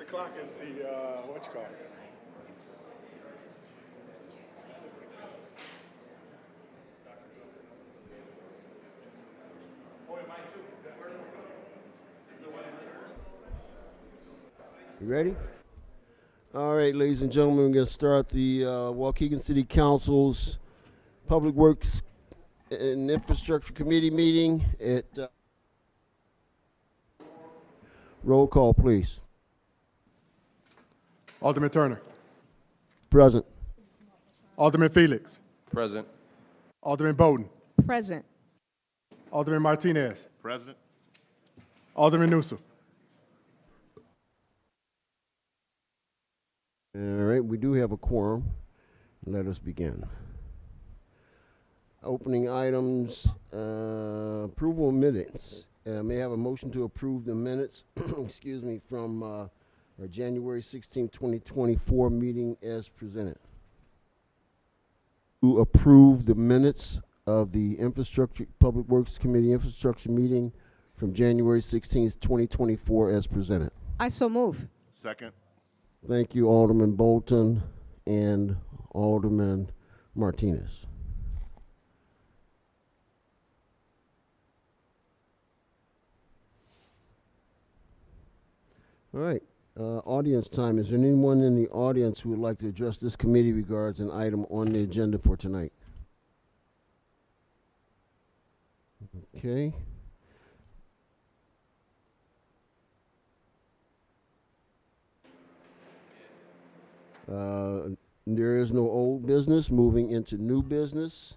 o'clock is the, what you call it? You ready? All right, ladies and gentlemen, we're going to start the Waukegan City Council's Public Works and Infrastructure Committee meeting at roll call, please. Alderman Turner. Present. Alderman Felix. Present. Alderman Bowden. Present. Alderman Martinez. Present. Alderman Newsom. All right, we do have a quorum. Let us begin. Opening items, approval of minutes. May I have a motion to approve the minutes, excuse me, from our January 16, 2024 meeting as presented. To approve the minutes of the Infrastructure Public Works Committee Infrastructure meeting from January 16, 2024 as presented. I so move. Second. Thank you, Alderman Bolton and Alderman Martinez. All right, audience time. Is there anyone in the audience who would like to address this committee regards an item on the agenda for tonight? Okay. There is no old business. Moving into new business.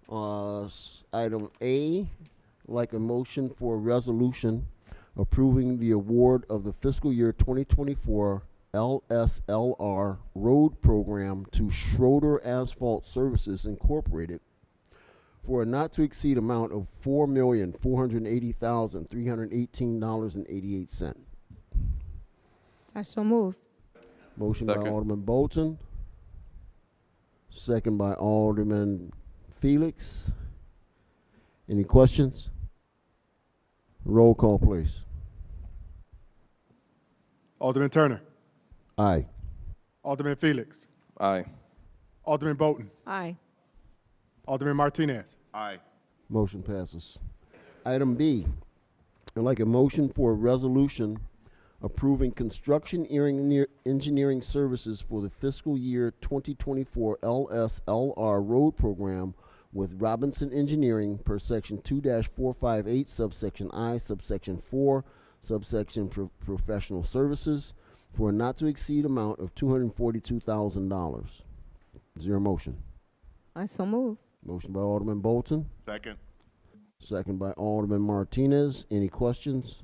Item A, like a motion for a resolution approving the award of the fiscal year 2024 LSLR road program to Schroeder Asphalt Services Incorporated for a not to exceed amount of $4,480,318.88. I so move. Motion by Second. Alderman Bolton, second by Alderman Felix. Any questions? Roll call, please. Alderman Turner. Aye. Alderman Felix. Aye. Alderman Bowden. Aye. Alderman Martinez. Aye. Motion passes. Item B, I'd like a motion for a resolution approving construction engineering services for the fiscal year 2024 LSLR road program with Robinson Engineering per section 2-458 subsection I subsection 4 subsection professional services for a not to exceed amount of $242,000. Is there a motion? I so move. Motion by Alderman Bolton, Second. second by Alderman Martinez. Any questions?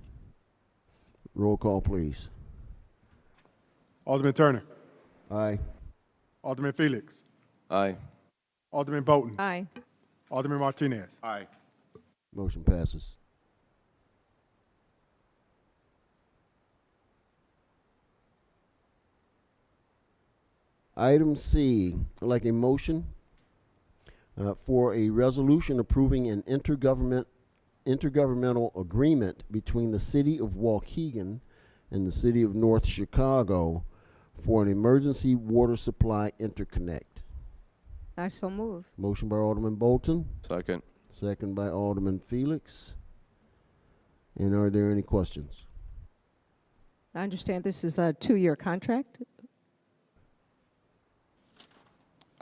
Roll call, please. Alderman Turner. Aye. Alderman Felix. Aye. Alderman Bowden. Aye. Alderman Martinez. Aye. Motion passes. Item C, I'd like a motion for a resolution approving an intergovernmental agreement between the City of Waukegan and the City of North Chicago for an emergency water supply interconnect. I so move. Motion by Alderman Bolton, Second. second by Alderman Felix. And are there any questions? I understand this is a 2-year contract.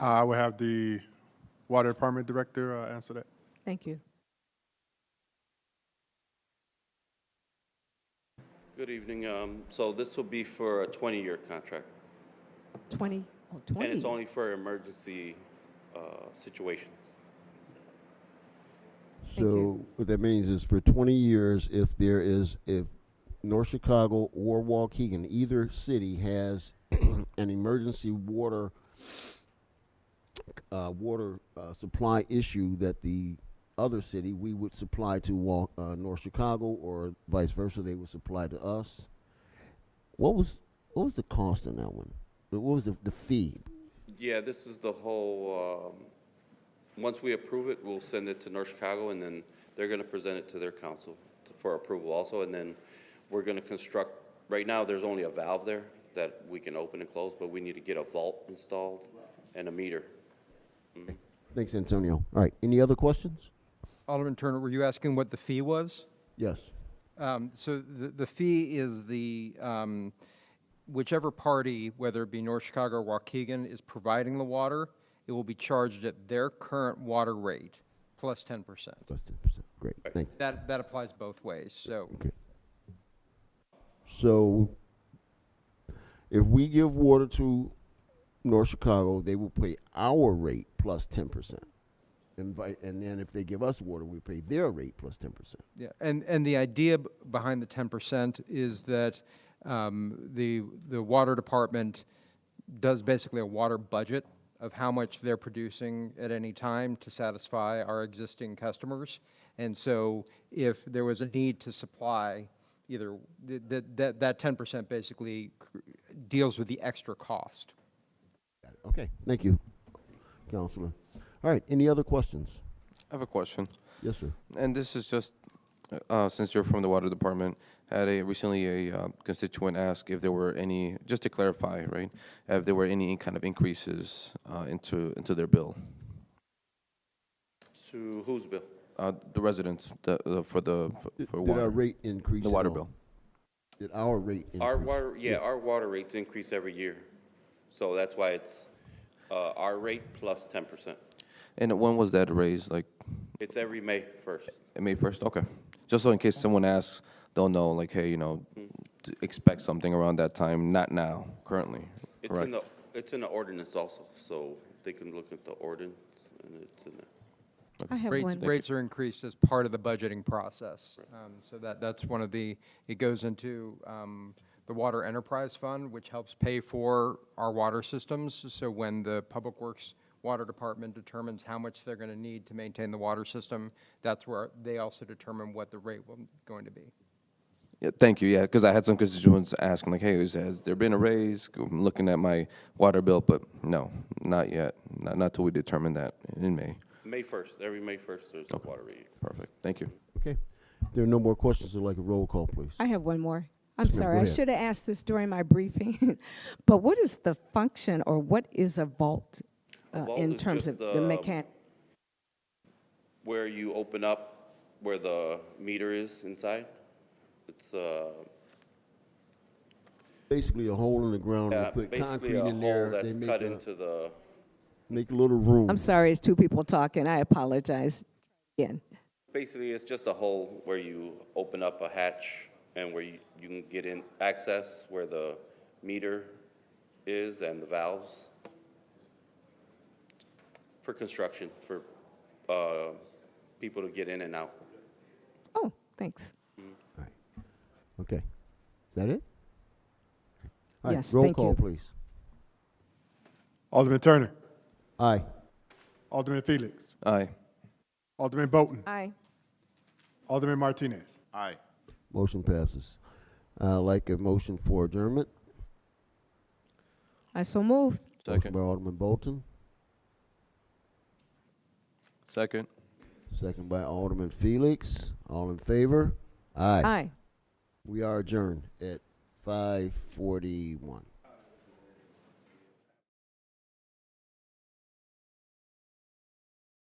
I will have the Water Department Director answer that. Thank you. Good evening. So this will be for a 20-year contract, 20. Oh, 20. and it's only for emergency situations. Thank So you. what that means is for 20 years, if North Chicago or Waukegan, either city has an emergency water supply issue that the other city, we would supply to North Chicago, or vice versa, they would supply to us. What was the cost on that one? What was the fee? Yeah, this is the whole, once we approve it, we'll send it to North Chicago, and then they're going to present it to their council for approval also, and then we're going to construct Right now, there's only a valve there that we can open and close, but we need to get a vault installed and a meter. Thanks, Antonio. All right, any other questions? Alderman Turner, were you asking what the fee was? Yes. So the fee is whichever party, whether it be North Chicago or Waukegan, is providing the water, it will be charged at their current water rate plus 10%. Plus 10%. Great, thank you. That applies both ways, so. Okay. So, if we give water to North Chicago, they will pay our rate plus 10%. And then if they give us water, we pay their rate plus 10%. Yeah, and the idea behind the 10% is that the water department does basically a water budget of how much they're producing at any time to satisfy our existing customers. And so if there was a need to supply, either that 10% basically deals with the extra cost. Got it. Okay, thank you, Councilman. All right, any other questions? I have a question, Yes, sir. and this is just, since you're from the water department, had recently a constituent ask if there were any, just to clarify, right, if there were any kind of increases into their bill, To whose bill? the residents, for Did our water, rate increase? the at water all? bill. Did our rate increase? Our water rates increase every year. So that's why it's our rate plus 10%. And when was that raised? Like It's every May 1st. May 1st? Okay. Just so in case someone asks, they'll know, like, hey, to expect something around that time, not now, currently. Correct. It's in the ordinance also, so they can look at the ordinance and it's in there. I have one. Rates are increased as part of the budgeting process. So that's one of it goes into the Water Enterprise Fund, which helps pay for our water systems. So when the Public Works Water Department determines how much they're going to need to maintain the water system, that's where they also determine what the rate will going to be. Yeah, thank you. Yeah, because I had some constituents asking, like, hey, has there been a raise? I'm looking at my water bill, but no, not yet. Not till we determine that in May. May 1st, every May 1st, there's a water rate. Perfect. Thank you. Okay. If there are no more questions, I'd like a roll call, please. I have one more. I'm Yes, ma'am, sorry, go I ahead. should have asked this during my briefing. But what is the function or what is a vault vault in is terms of just, the mechan? Where you open up where the meter is inside. It's Basically a hole in the ground, yeah, they put basically concrete a in there, hole they that's make cut a, into the, make a little room. I'm sorry, it's two people talking. I apologize again. basically it's just a hole where you open up a hatch and where you can get in access where the meter is and the valves for construction, for people to get in and out. Oh, thanks. All right. Okay. Is that it? All right, Yes, roll thank call, you. please. Alderman Turner, Aye. Alderman Felix, Aye. Alderman Bolton, Aye. Alderman Martinez. Aye. Motion passes. Like a motion for adjournment. I so move. Motion Second. by Alderman Bolton, Second. second by Alderman Felix. All in favor? Aye. Aye. We are adjourned at 5:41.